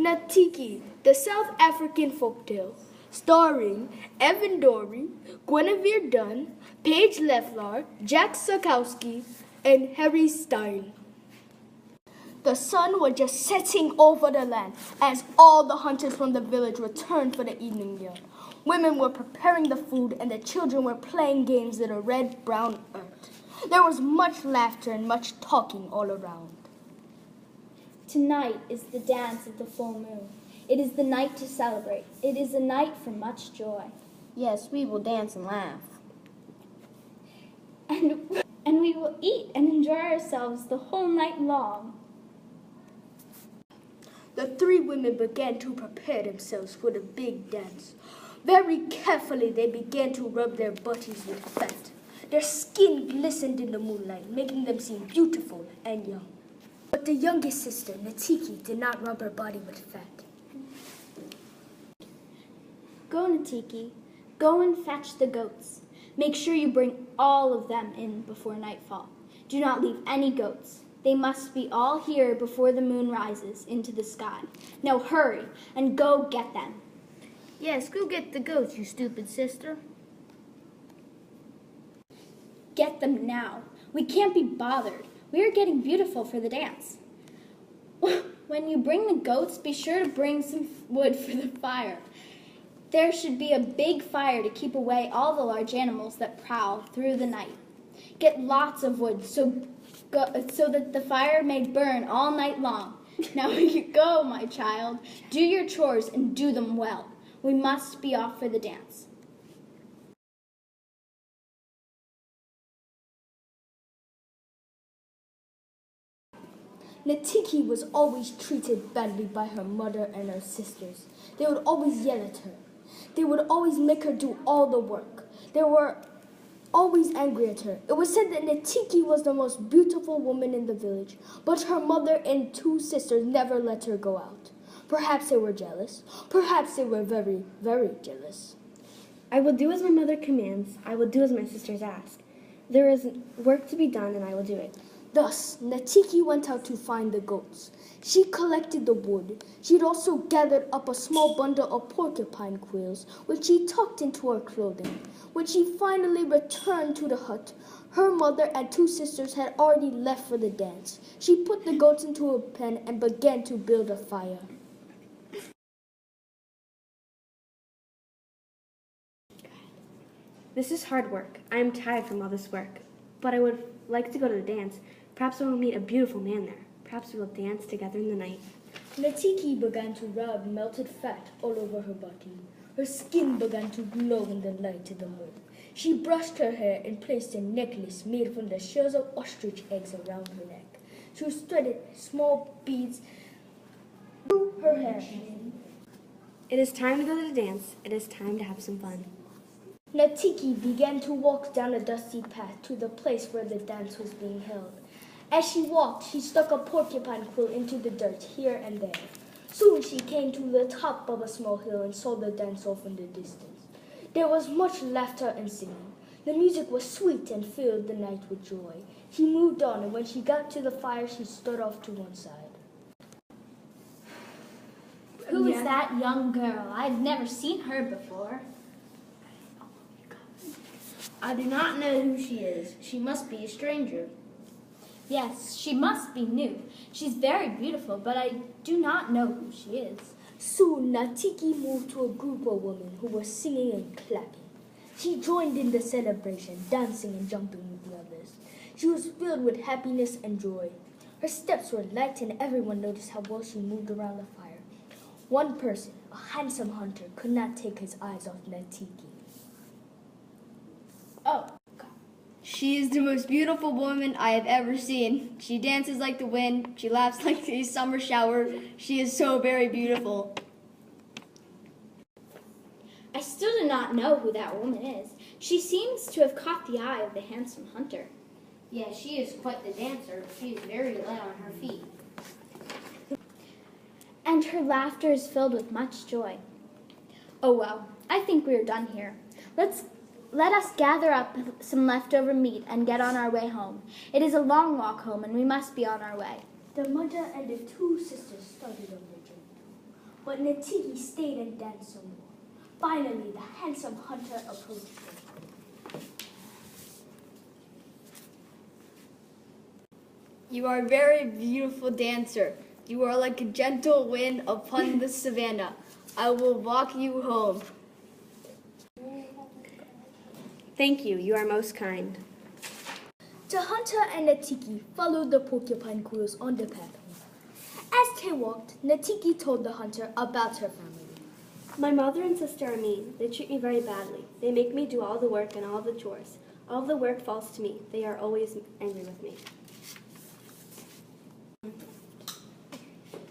Natiki, the South African folktale, starring Evan Dory, Guinevere Dunn, Paige Leffler, Jack Sakowski, and Harry Stein. The sun was just setting over the land as all the hunters from the village returned for the evening meal. Women were preparing the food and the children were playing games in the red-brown earth. There was much laughter and much talking all around. Tonight is the dance of the full moon. It is the night to celebrate. It is a night for much joy. Yes, we will dance and laugh. And we will eat and enjoy ourselves the whole night long. The three women began to prepare themselves for the big dance. Very carefully they began to rub their bodies with fat. Their skin glistened in the moonlight, making them seem beautiful and young. But the youngest sister, Natiki, did not rub her body with fat. Go, Natiki. Go and fetch the goats. Make sure you bring all of them in before nightfall. Do not leave any goats. They must be all here before the moon rises into the sky. Now hurry and go get them. Yes, go get the goats, you stupid sister. Get them now. We can't be bothered. We are getting beautiful for the dance. When you bring the goats, be sure to bring some wood for the fire. There should be a big fire to keep away all the large animals that prowl through the night. Get lots of wood so that the fire may burn all night long. Now you go, my child. Do your chores and do them well. We must be off for the dance. Natiki was always treated badly by her mother and her sisters. They would always yell at her. They would always make her do all the work. They were always angry at her. It was said that Natiki was the most beautiful woman in the village, but her mother and two sisters never let her go out. Perhaps they were jealous. Perhaps they were very, very jealous. I will do as my mother commands. I will do as my sisters ask. There is work to be done, and I will do it. Thus, Natiki went out to find the goats. She collected the wood. She had also gathered up a small bundle of porcupine quills, which she tucked into her clothing. When she finally returned to the hut, her mother and two sisters had already left for the dance. She put the goats into a pen and began to build a fire. This is hard work. I am tired from all this work. But I would like to go to the dance. Perhaps I will meet a beautiful man there. Perhaps we will dance together in the night. Natiki began to rub melted fat all over her body. Her skin began to glow in the light of the moon. She brushed her hair and placed a necklace made from the shells of ostrich eggs around her neck. She threaded small beads through her hair. It is time to go to the dance. It is time to have some fun. Natiki began to walk down a dusty path to the place where the dance was being held. As she walked, she stuck a porcupine quill into the dirt here and there. Soon she came to the top of a small hill and saw the dance off in the distance. There was much laughter and singing. The music was sweet and filled the night with joy. She moved on, and when she got to the fire, she stood off to one side. Who is that young girl? I've never seen her before. I do not know who she is. She must be a stranger. Yes, she must be new. She's very beautiful, but I do not know who she is. Soon, Natiki moved to a group of women who were singing and clapping. She joined in the celebration, dancing and jumping with the others. She was filled with happiness and joy. Her steps were light, and everyone noticed how well she moved around the fire. One person, a handsome hunter, could not take his eyes off Natiki. Oh, God. She is the most beautiful woman I have ever seen. She dances like the wind. She laughs like the summer shower. She is so very beautiful. I still do not know who that woman is. She seems to have caught the eye of the handsome hunter. Yes, she is quite the dancer. She is very light on her feet. And her laughter is filled with much joy. Oh well, I think we are done here. Let us gather up some leftover meat and get on our way home. It is a long walk home, and we must be on our way. The mother and the two sisters started on their journey. But Natiki stayed and danced some more. Finally, the handsome hunter approached her. You are a very beautiful dancer. You are like a gentle wind upon the savannah. I will walk you home. Thank you. You are most kind. The hunter and Natiki followed the porcupine quills on the path home. As they walked, Natiki told the hunter about her family. My mother and sister are mean. They treat me very badly. They make me do all the work and all the chores. All the work falls to me. They are always angry with me.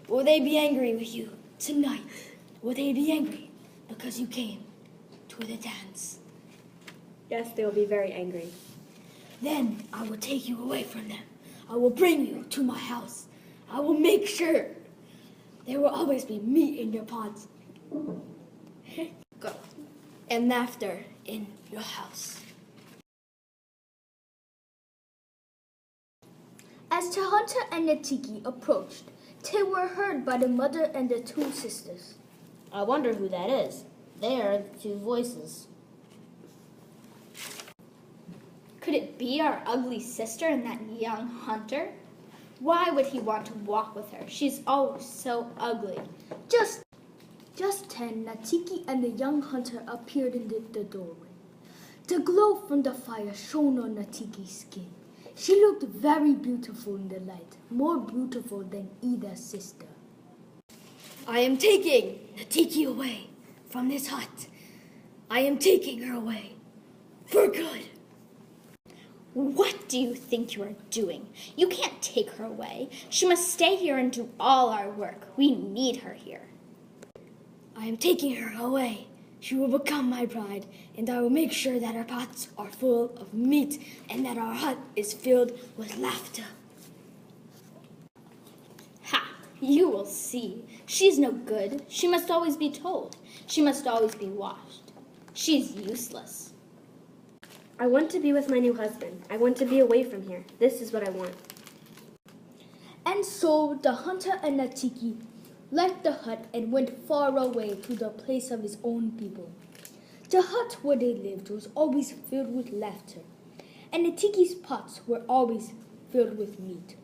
Will they be angry with you tonight? Will they be angry because you came to the dance? Yes, they will be very angry. Then I will take you away from them. I will bring you to my house. I will make sure there will always be meat in your pots. Go. And laughter in your house. As the hunter and Natiki approached, they were heard by the mother and the two sisters. I wonder who that is. They are the two voices. Could it be our ugly sister and that young hunter? Why would he want to walk with her? She's always so ugly. Just then, Natiki and the young hunter appeared in the doorway. The glow from the fire shone on Natiki's skin. She looked very beautiful in the light, more beautiful than either sister. I am taking Natiki away from this hut. I am taking her away for good. What do you think you are doing? You can't take her away. She must stay here and do all our work. We need her here. I am taking her away. She will become my bride, and I will make sure that our pots are full of meat and that our hut is filled with laughter. Ha! You will see. She's no good. She must always be told. She must always be washed. She's useless. I want to be with my new husband. I want to be away from here. This is what I want. And so the hunter and Natiki left the hut and went far away to the place of his own people. The hut where they lived was always filled with laughter, and Natiki's pots were always filled with meat.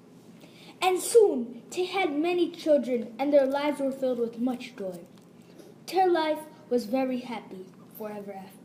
And soon they had many children, and their lives were filled with much joy. Their life was very happy forever after.